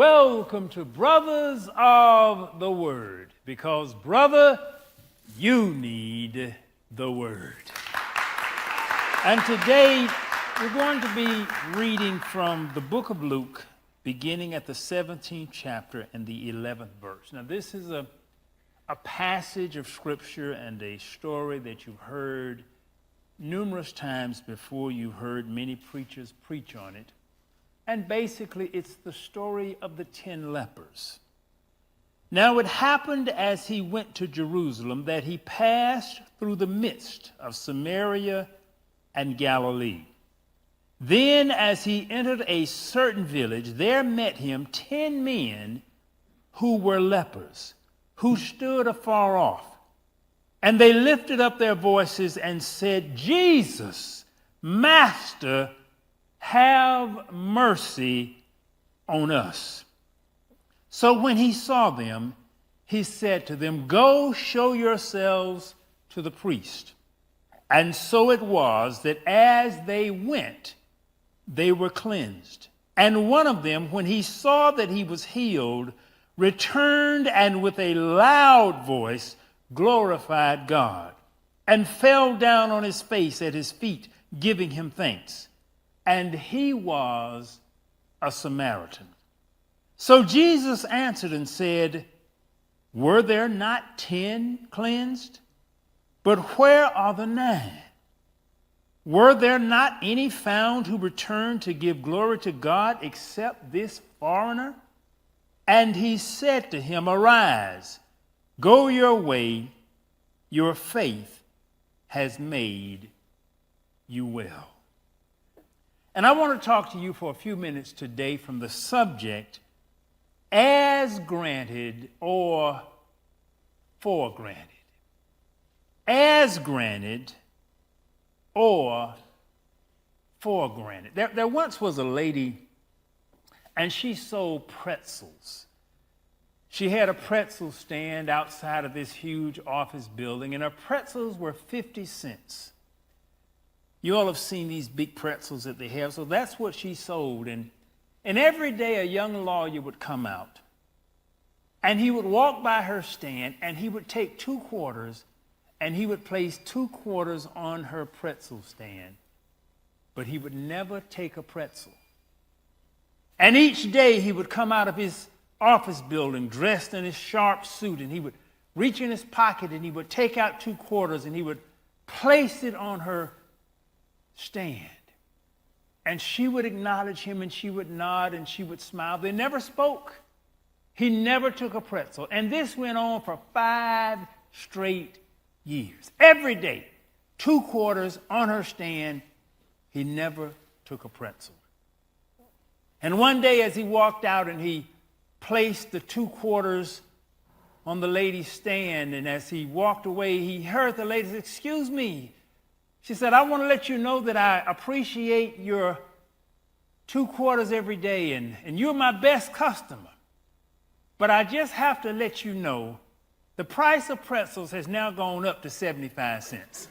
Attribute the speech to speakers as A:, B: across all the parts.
A: Welcome to Brothers of the Word, because, brother, you need the Word. And today, we're going to be reading from the book of Luke, beginning at the 17th chapter and the 11th verse. Now, this is a passage of Scripture and a story that you've heard numerous times before. You've heard many preachers preach on it. And basically, it's the story of the 10 lepers. Now, it happened as he went to Jerusalem that he passed through the midst of Samaria and Galilee. Then, as he entered a certain village, there met him 10 men who were lepers, who stood afar off. And they lifted up their voices and said, "Jesus, Master, have mercy on us." So when he saw them, he said to them, "Go show yourselves to the priest." And so it was that as they went, they were cleansed. And one of them, when he saw that he was healed, returned and with a loud voice glorified God, and fell down on his face at his feet, giving him thanks. And he was a Samaritan. So Jesus answered and said, "Were there not 10 cleansed? But where are the 9? Were there not any found who returned to give glory to God except this foreigner?" And he said to him, "Arise, go your way, your faith has made you well." And I want to talk to you for a few minutes today from the subject, as granted or for granted. As granted or for granted. There once was a lady, and she sold pretzels. She had a pretzel stand outside of this huge office building, and her pretzels were 50 cents. You all have seen these big pretzels that they have, so that's what she sold. And every day a young lawyer would come out, and he would walk by her stand, and he would take 2 quarters, and he would place 2 quarters on her pretzel stand, but he would never take a pretzel. And each day he would come out of his office building dressed in his sharp suit, and he would reach in his pocket and he would take out 2 quarters and he would place it on her stand. And she would acknowledge him, and she would nod and she would smile. They never spoke. He never took a pretzel. And this went on for 5 straight years. Every day, 2 quarters on her stand. He never took a pretzel. And one day as he walked out and he placed the 2 quarters on the lady's stand, and as he walked away, he heard the lady say, "Excuse me." She said, "I want to let you know that I appreciate your 2 quarters every day, and you're my best customer. But I just have to let you know the price of pretzels has now gone up to 75 cents.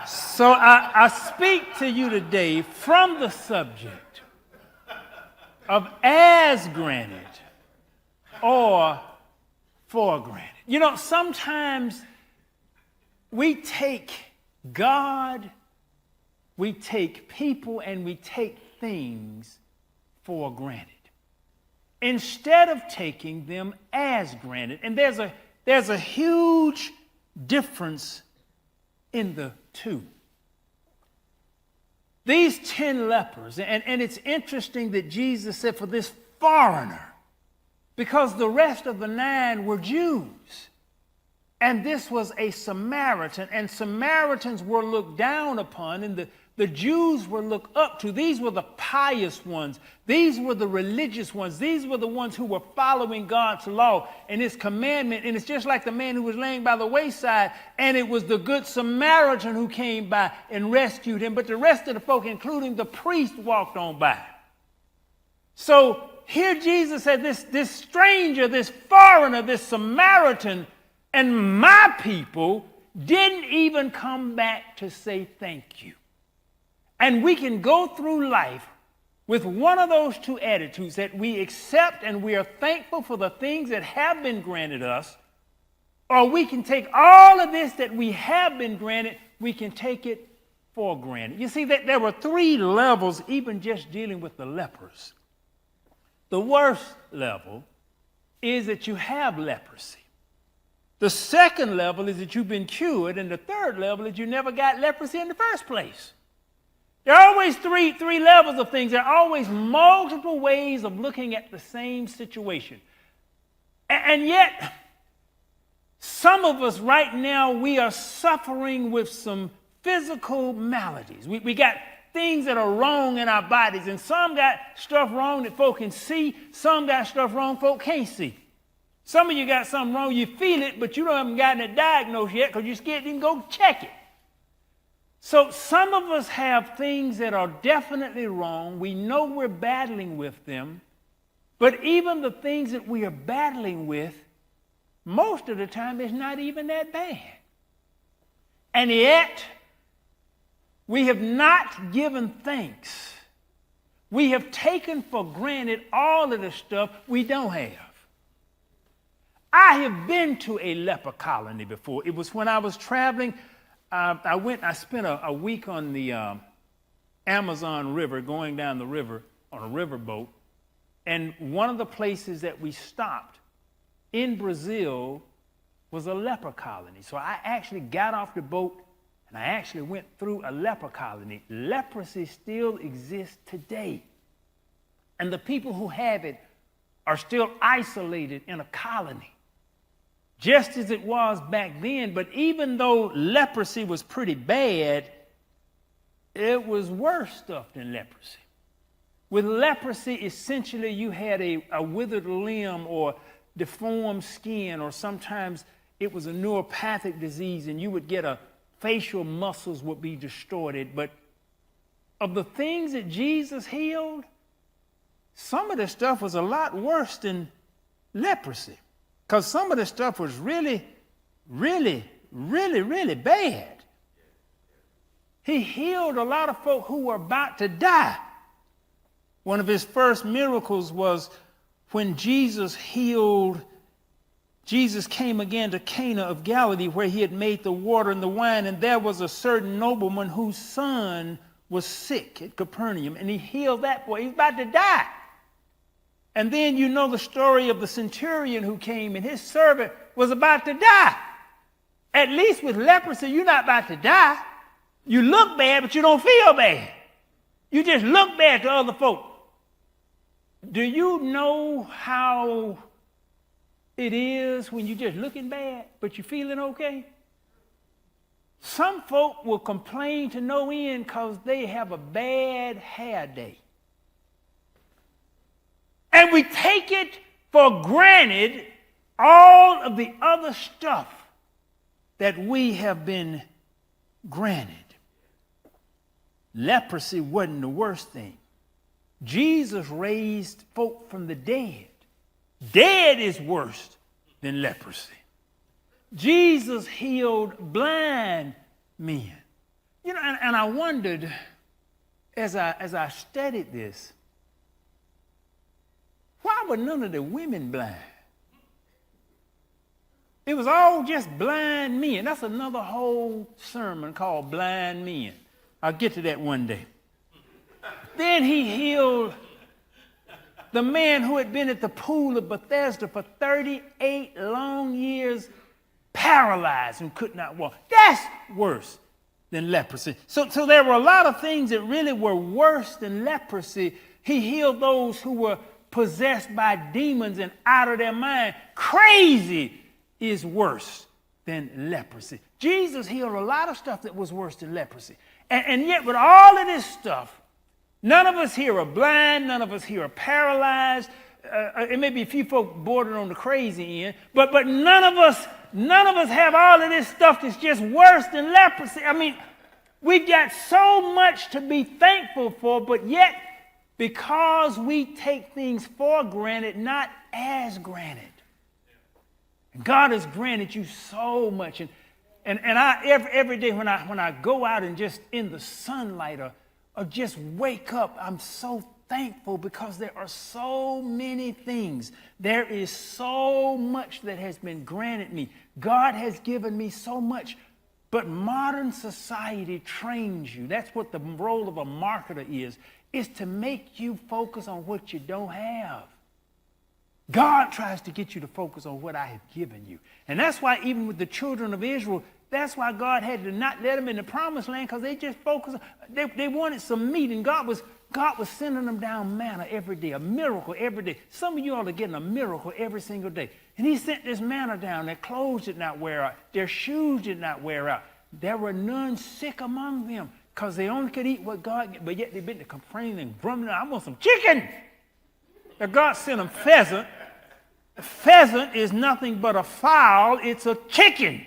A: So I speak to you today from the subject of as granted or for granted. You know, sometimes we take God, we take people, and we take things for granted instead of taking them as granted. And there's a huge difference in the two. These 10 lepers, and it's interesting that Jesus said for this foreigner, because the rest of the 9 were Jews. And this was a Samaritan, and Samaritans were looked down upon, and the Jews were looked up to. These were the pious ones. These were the religious ones. These were the ones who were following God's law and his commandment. And it's just like the man who was laying by the wayside, and it was the good Samaritan who came by and rescued him. But the rest of the folk, including the priest, walked on by. So here Jesus said, this stranger, this foreigner, this Samaritan, and my people didn't even come back to say thank you. And we can go through life with one of those two attitudes, that we accept and we are thankful for the things that have been granted us, or we can take all of this that we have been granted, we can take it for granted. You see, that there were three levels, even just dealing with the lepers. The worst level is that you have leprosy. The second level is that you've been cured, and the third level is you never got leprosy in the first place. There are always three levels of things. There are always multiple ways of looking at the same situation. And yet, some of us right now, we are suffering with some physical maladies. We got things that are wrong in our bodies, and some got stuff wrong that folk can see, some got stuff wrong folk can't see. Some of you got something wrong, you feel it, but you haven't gotten it diagnosed yet because you're scared to even go check it. So some of us have things that are definitely wrong. We know we're battling with them, but even the things that we are battling with, most of the time it's not even that bad. And yet, we have not given thanks. We have taken for granted all of the stuff we don't have. I have been to a leper colony before. It was when I was traveling. I spent a week on the Amazon River, going down the river on a riverboat. And one of the places that we stopped in Brazil was a leper colony. So I actually got off the boat and I actually went through a leper colony. Leprosy still exists today. And the people who have it are still isolated in a colony, just as it was back then. But even though leprosy was pretty bad, it was worse stuff than leprosy. With leprosy, essentially you had a withered limb or deformed skin, or sometimes it was a neuropathic disease and you would get facial muscles would be distorted. But of the things that Jesus healed, some of the stuff was a lot worse than leprosy. Because some of the stuff was really, really, really, really bad. He healed a lot of folk who were about to die. One of his first miracles was when Jesus came again to Cana of Galilee, where he had made the water and the wine, and there was a certain nobleman whose son was sick at Capernaum, and he healed that boy. He was about to die. And then you know the story of the centurion who came, and his servant was about to die. At least with leprosy, you're not about to die. You look bad, but you don't feel bad. You just look bad to other folk. Do you know how it is when you're just looking bad, but you're feeling okay? Some folk will complain to no end because they have a bad hair day. And we take it for granted, all of the other stuff that we have been granted. Leprosy wasn't the worst thing. Jesus raised folk from the dead. Dead is worse than leprosy. Jesus healed blind men. You know, and I wondered as I studied this, why were none of the women blind? It was all just blind men. That's another whole sermon called Blind Men. I'll get to that one day. Then he healed the man who had been at the pool of Bethesda for 38 long years, paralyzed and could not walk. That's worse than leprosy. So there were a lot of things that really were worse than leprosy. He healed those who were possessed by demons and out of their mind. Crazy is worse than leprosy. Jesus healed a lot of stuff that was worse than leprosy. And yet with all of this stuff, none of us here are blind, none of us here are paralyzed. It may be a few folk bordering on the crazy end, but none of us have all of this stuff that's just worse than leprosy. I mean, we've got so much to be thankful for, but yet because we take things for granted, not as granted. And God has granted you so much. And I every day when I go out and just in the sunlight or just wake up, I'm so thankful because there are so many things. There is so much that has been granted me. God has given me so much. But modern society trains you. That's what the role of a marketer is to make you focus on what you don't have. God tries to get you to focus on what I have given you. And that's why even with the children of Israel, that's why God had to not let them in the promised land, because they just focused. They wanted some meat, and God was sending them down manna every day, a miracle every day. Some of you all are getting a miracle every single day. And he sent this manna down. Their clothes did not wear out. Their shoes did not wear out. There were none sick among them because they only could eat what God gave. But yet they've been complaining and grumbling. I want some chicken. Now God sent them pheasant. A pheasant is nothing but a fowl. It's a chicken.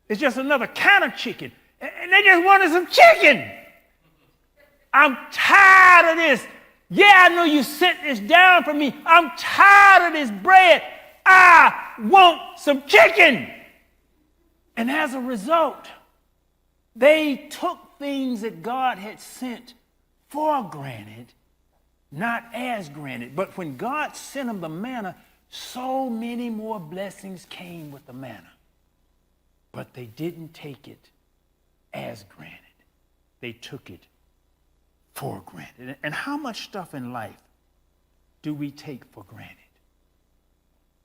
A: It's just another kind of chicken. And they just wanted some chicken. I'm tired of this. Yeah, I know you sent this down for me. I'm tired of this bread. I want some chicken. And as a result, they took things that God had sent for granted, not as granted. But when God sent them the manna, so many more blessings came with the manna. But they didn't take it as granted. They took it for granted. And how much stuff in life do we take for granted?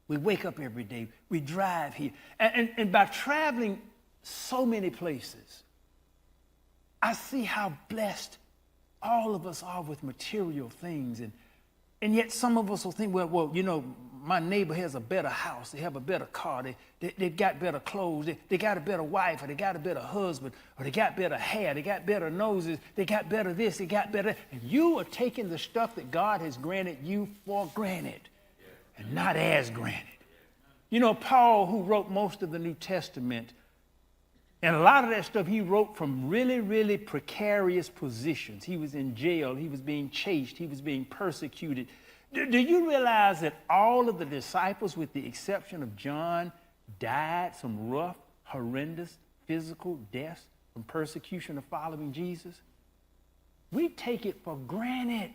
A: We wake up every day. We drive here. And by traveling so many places, I see how blessed all of us are with material things. And yet some of us will think, well, you know, my neighbor has a better house. They have a better car. They've got better clothes. They got a better wife, or they got a better husband, or they got better hair. They got better noses. They got better this. They got better. And you are taking the stuff that God has granted you for granted and not as granted. You know, Paul, who wrote most of the New Testament, and a lot of that stuff he wrote from really, really precarious positions. He was in jail. He was being chased. He was being persecuted. Do you realize that all of the disciples, with the exception of John, died some rough, horrendous, physical deaths from persecution of following Jesus? We take it for granted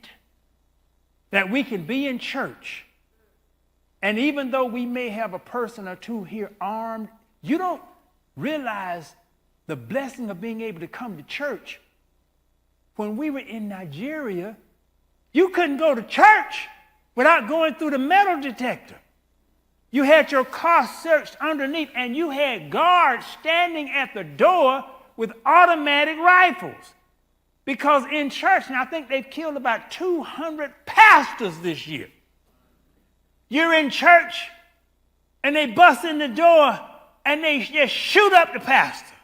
A: that we can be in church, and even though we may have a person or two here armed, you don't realize the blessing of being able to come to church. When we were in Nigeria, you couldn't go to church without going through the metal detector. You had your car searched underneath, and you had guards standing at the door with automatic rifles. Because in church, and I think they've killed about 200 pastors this year. You're in church, and they bust in the door, and they just shoot up the pastor.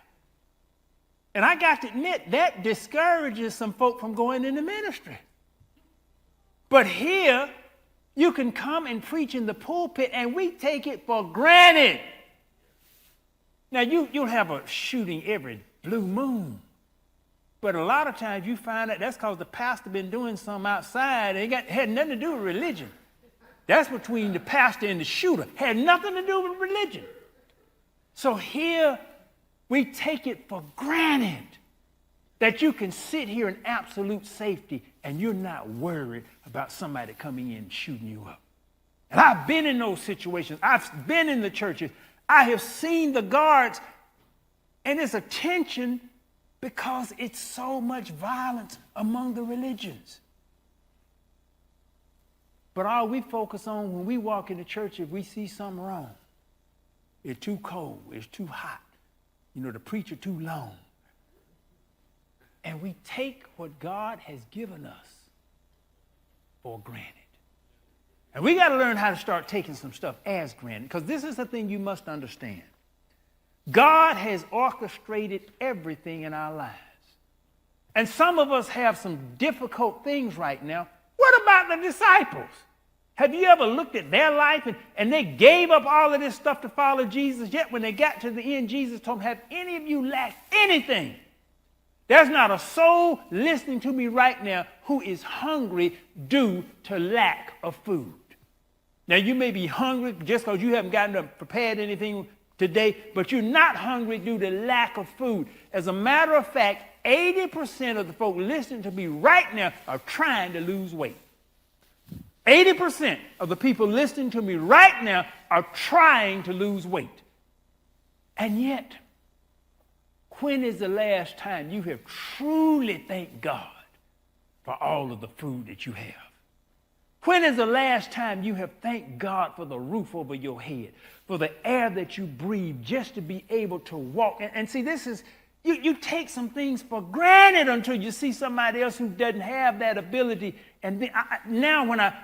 A: And I got to admit, that discourages some folk from going into ministry. But here, you can come and preach in the pulpit, and we take it for granted. Now, you'll have a shooting every blue moon. But a lot of times you find out that's because the pastor been doing something outside. And it had nothing to do with religion. That's between the pastor and the shooter. Had nothing to do with religion. So here we take it for granted that you can sit here in absolute safety and you're not worried about somebody coming in and shooting you up. And I've been in those situations. I've been in the churches. I have seen the guards, and it's a tension because it's so much violence among the religions. But all we focus on when we walk into church, if we see something wrong, it's too cold, it's too hot, you know, the preacher too long. And we take what God has given us for granted. And we got to learn how to start taking some stuff as granted, because this is the thing you must understand. God has orchestrated everything in our lives. And some of us have some difficult things right now. What about the disciples? Have you ever looked at their life and they gave up all of this stuff to follow Jesus, yet when they got to the end, Jesus told them, have any of you lacked anything? There's not a soul listening to me right now who is hungry due to lack of food. Now, you may be hungry just because you haven't gotten up prepared anything today, but you're not hungry due to lack of food. As a matter of fact, 80% of the folk listening to me right now are trying to lose weight. 80% of the people listening to me right now are trying to lose weight. And yet, when is the last time you have truly thanked God for all of the food that you have? When is the last time you have thanked God for the roof over your head, for the air that you breathe, just to be able to walk? And see, this is, you take some things for granted until you see somebody else who doesn't have that ability. And then now when I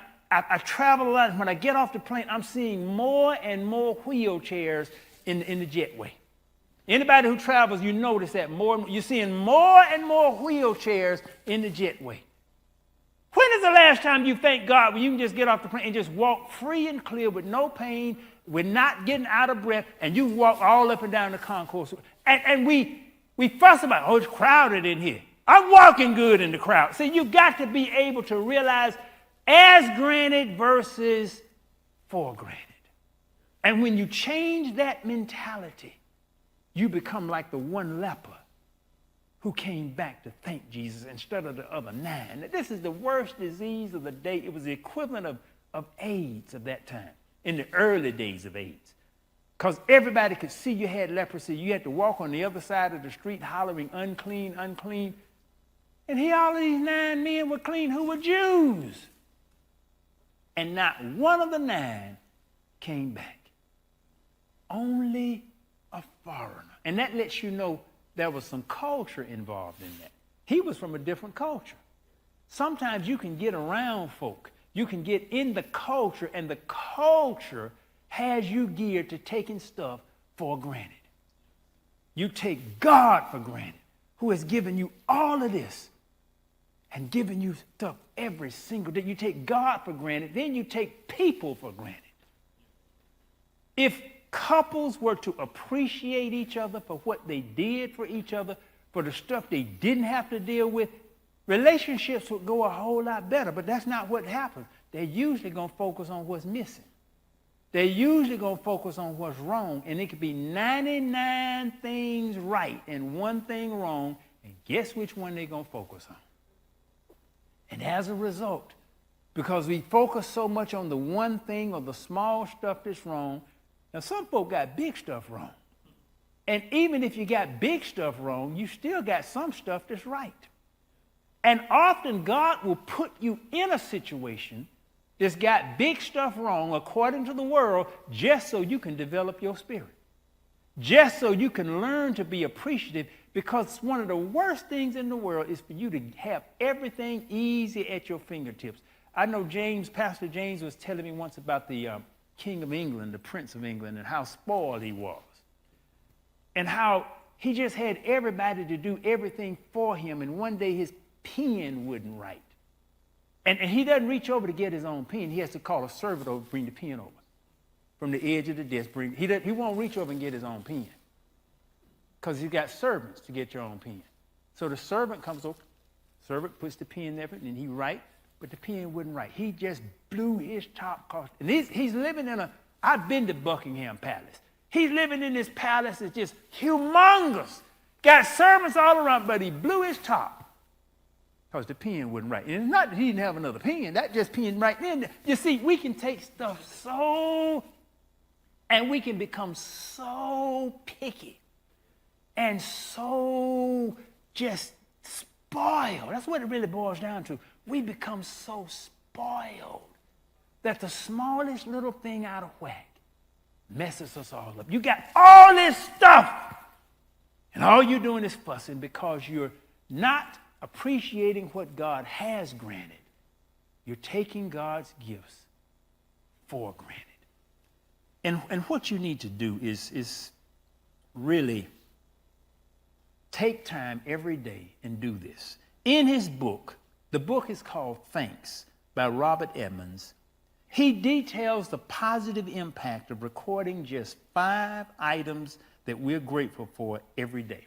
A: travel a lot, when I get off the plane, I'm seeing more and more wheelchairs in the jetway. Anybody who travels, you notice that you're seeing more and more wheelchairs in the jetway. When is the last time you thank God when you can just get off the plane and just walk free and clear with no pain, with not getting out of breath, and you walk all up and down the concourse? And we fuss about, oh, it's crowded in here. I'm walking good in the crowd. See, you've got to be able to realize as granted versus for granted. And when you change that mentality, you become like the one leper who came back to thank Jesus instead of the other 9. Now, this is the worst disease of the day. It was the equivalent of AIDS of that time, in the early days of AIDS. Because everybody could see you had leprosy. You had to walk on the other side of the street hollering, unclean, unclean. And here all of these 9 men were clean who were Jews. And not one of the 9 came back. Only a foreigner. And that lets you know there was some culture involved in that. He was from a different culture. Sometimes you can get around folk. You can get in the culture, and the culture has you geared to taking stuff for granted. You take God for granted, who has given you all of this and given you stuff every single day. You take God for granted, then you take people for granted. If couples were to appreciate each other for what they did for each other, for the stuff they didn't have to deal with, relationships would go a whole lot better. But that's not what happens. They're usually going to focus on what's missing. They're usually going to focus on what's wrong. And it could be 99 things right and one thing wrong. And guess which one they're going to focus on? And as a result, because we focus so much on the one thing or the small stuff that's wrong, now some folk got big stuff wrong. And even if you got big stuff wrong, you still got some stuff that's right. And often God will put you in a situation that's got big stuff wrong according to the world, just so you can develop your spirit. Just so you can learn to be appreciative, because one of the worst things in the world is for you to have everything easy at your fingertips. I know Pastor James was telling me once about the King of England, the Prince of England, and how spoiled he was. And how he just had everybody to do everything for him, and one day his pen wouldn't write. And he doesn't reach over to get his own pen. He has to call a servant over to bring the pen over. From the edge of the desk, he won't reach over and get his own pen. Because he's got servants to get your own pen. So the servant comes over, servant puts the pen there, and he writes, but the pen wouldn't write. He just blew his top cost. And he's living I've been to Buckingham Palace. He's living in this palace that's just humongous. Got servants all around, but he blew his top because the pen wouldn't write. And it's not that he didn't have another pen. That just pen right then. You see, we can take stuff and we can become so picky and so just spoiled. That's what it really boils down to. We become so spoiled that the smallest little thing out of whack messes us all up. You got all this stuff, and all you're doing is fussing because you're not appreciating what God has granted. You're taking God's gifts for granted. And what you need to do is really take time every day and do this. In his book, the book is called Thanks by Robert Edmonds. He details the positive impact of recording just 5 items that we're grateful for every day.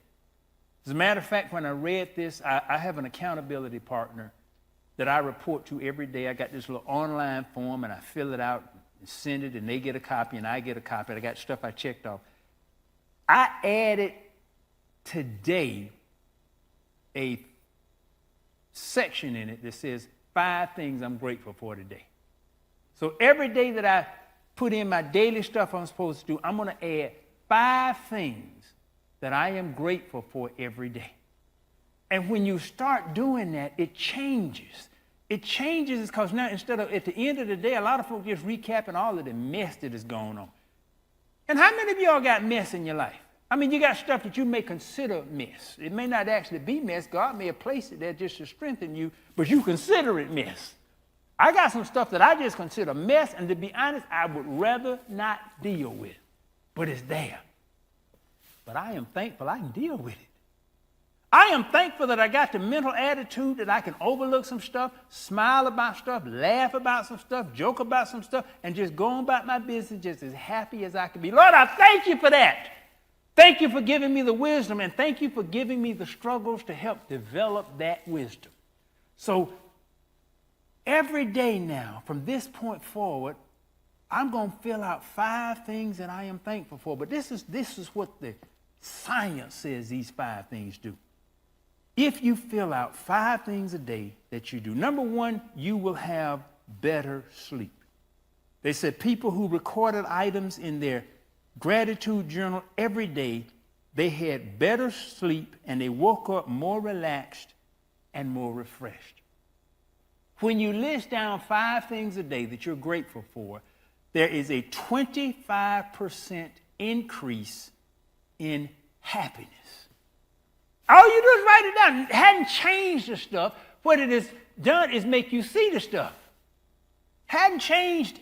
A: As a matter of fact, when I read this, I have an accountability partner that I report to every day. I got this little online form, and I fill it out and send it, and they get a copy, and I get a copy. I got stuff I checked off. I added today a section in it that says 5 things I'm grateful for today. So every day that I put in my daily stuff I'm supposed to do, I'm going to add 5 things that I am grateful for every day. And when you start doing that, it changes. It changes because now instead of at the end of the day, a lot of folks just recapping all of the mess that is going on. And how many of y'all got mess in your life? I mean, you got stuff that you may consider mess. It may not actually be mess. God may have placed it there just to strengthen you, but you consider it mess. I got some stuff that I just consider mess, and to be honest, I would rather not deal with. But it's there. But I am thankful I can deal with it. I am thankful that I got the mental attitude that I can overlook some stuff, smile about stuff, laugh about some stuff, joke about some stuff, and just go on about my business just as happy as I can be. Lord, I thank you for that. Thank you for giving me the wisdom, and thank you for giving me the struggles to help develop that wisdom. So every day now, from this point forward, I'm going to fill out 5 things that I am thankful for. But this is what the science says these 5 things do. If you fill out 5 things a day that you do, number 1, you will have better sleep. They said people who recorded items in their gratitude journal every day, they had better sleep and they woke up more relaxed and more refreshed. When you list down 5 things a day that you're grateful for, there is a 25% increase in happiness. All you do is write it down. It hadn't changed the stuff. What it has done is make you see the stuff. Hadn't changed.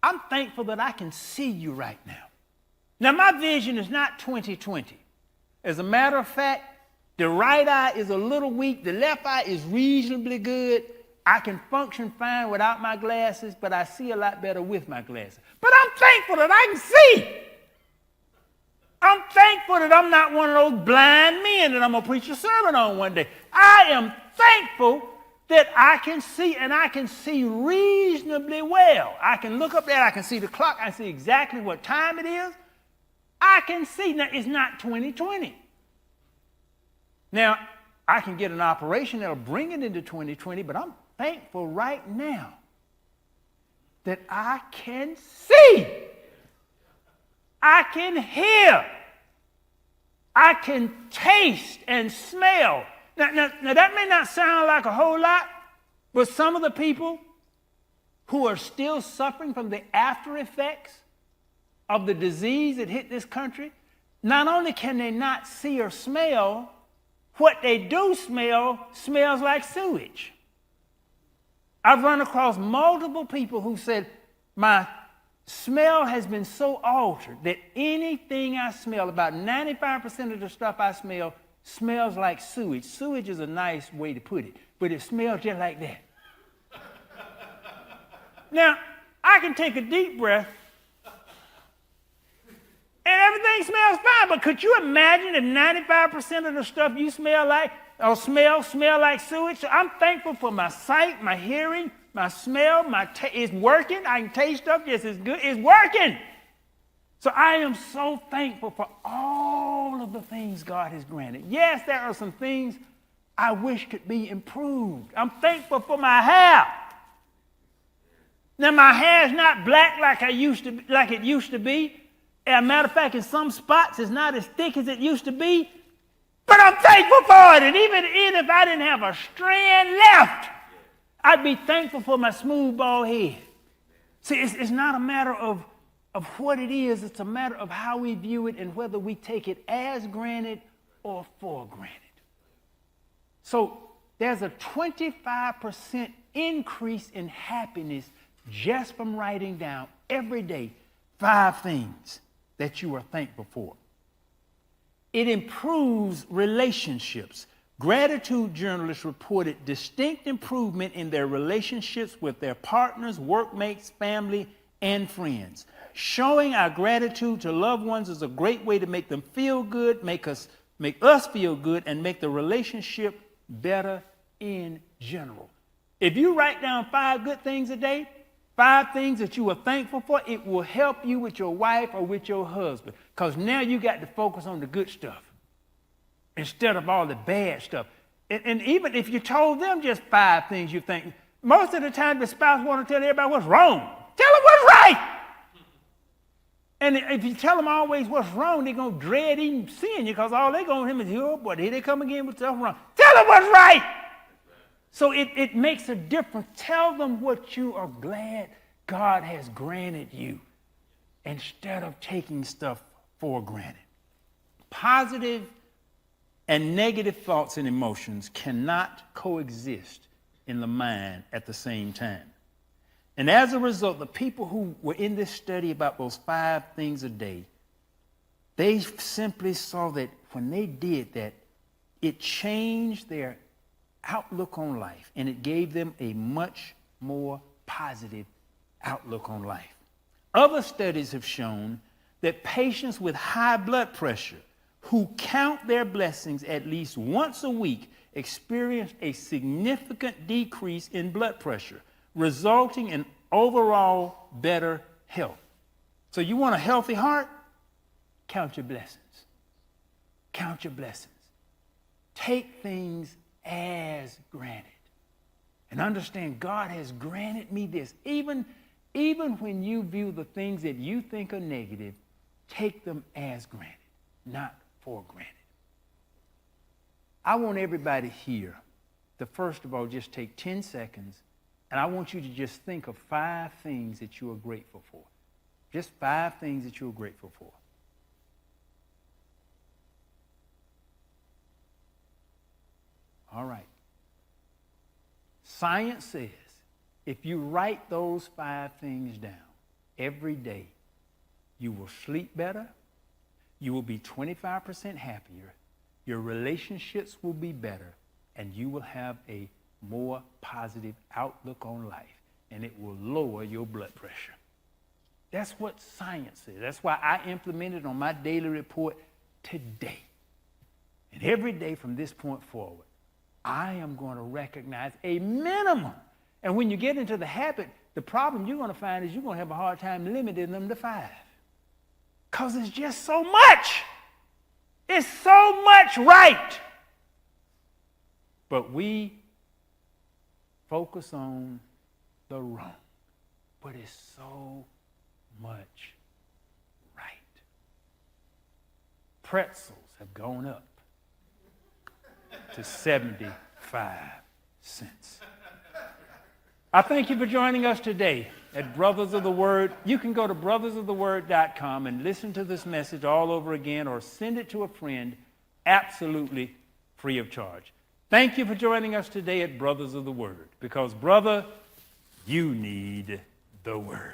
A: I'm thankful that I can see you right now. Now, my vision is not 20/20. As a matter of fact, the right eye is a little weak. The left eye is reasonably good. I can function fine without my glasses, but I see a lot better with my glasses. But I'm thankful that I can see. I'm thankful that I'm not one of those blind men that I'm going to preach a sermon on one day. I am thankful that I can see, and I can see reasonably well. I can look up there, I can see the clock, I see exactly what time it is. I can see. Now, it's not 20/20. Now, I can get an operation that'll bring it into 20/20, but I'm thankful right now that I can see. I can hear. I can taste and smell. Now, that may not sound like a whole lot, but some of the people who are still suffering from the after effects of the disease that hit this country, not only can they not see or smell, what they do smell smells like sewage. I've run across multiple people who said, my smell has been so altered that anything I smell, about 95% of the stuff I smell, smells like sewage. Sewage is a nice way to put it, but it smells just like that. Now, I can take a deep breath and everything smells fine, but could you imagine if 95% of the stuff you smell like or smell like sewage? So I'm thankful for my sight, my hearing, my smell, it's working. I can taste stuff just as good. It's working. So I am so thankful for all of the things God has granted. Yes, there are some things I wish could be improved. I'm thankful for my hair. Now, my hair is not black like it used to be. As a matter of fact, in some spots, it's not as thick as it used to be. But I'm thankful for it. And even if I didn't have a strand left, I'd be thankful for my smooth bald head. See, it's not a matter of what it is. It's a matter of how we view it and whether we take it as granted or for granted. So there's a 25% increase in happiness just from writing down every day 5 things that you are thankful for. It improves relationships. Gratitude journalists reported distinct improvement in their relationships with their partners, workmates, family, and friends. Showing our gratitude to loved ones is a great way to make them feel good, make us feel good, and make the relationship better in general. If you write down 5 good things a day, 5 things that you are thankful for, it will help you with your wife or with your husband. Because now you got to focus on the good stuff instead of all the bad stuff. And even if you told them just 5 things you think, Most of the time, the spouse wants to tell everybody what's wrong. Tell them what's right. And if you tell them always what's wrong, they're going to dread even seeing you because all they're going to him is, oh, boy, here they come again with stuff wrong. Tell them what's right. So it makes a difference. Tell them what you are glad God has granted you instead of taking stuff for granted. Positive and negative thoughts and emotions cannot coexist in the mind at the same time. And as a result, the people who were in this study about those 5 things a day, they simply saw that when they did that, it changed their outlook on life, and it gave them a much more positive outlook on life. Other studies have shown that patients with high blood pressure who count their blessings at least once a week experience a significant decrease in blood pressure, resulting in overall better health. So you want a healthy heart? Count your blessings. Count your blessings. Take things as granted. And understand God has granted me this. Even when you view the things that you think are negative, take them as granted, not for granted. I want everybody here to first of all just take 10 seconds, and I want you to just think of 5 things that you are grateful for. Just 5 things that you are grateful for. All right. Science says if you write those 5 things down every day, you will sleep better, you will be 25% happier, your relationships will be better, and you will have a more positive outlook on life, and it will lower your blood pressure. That's what science says. That's why I implemented on my daily report today. And every day from this point forward, I am going to recognize a minimum. And when you get into the habit, the problem you're going to find is you're going to have a hard time limiting them to 5. Because it's just so much. It's so much right. But we focus on the wrong. But it's so much right. Pretzels have gone up to 75 cents. I thank you for joining us today at Brothers of the Word. You can go to brothersoftheword.com and listen to this message all over again or send it to a friend absolutely free of charge. Thank you for joining us today at Brothers of the Word, because, brother, you need the Word.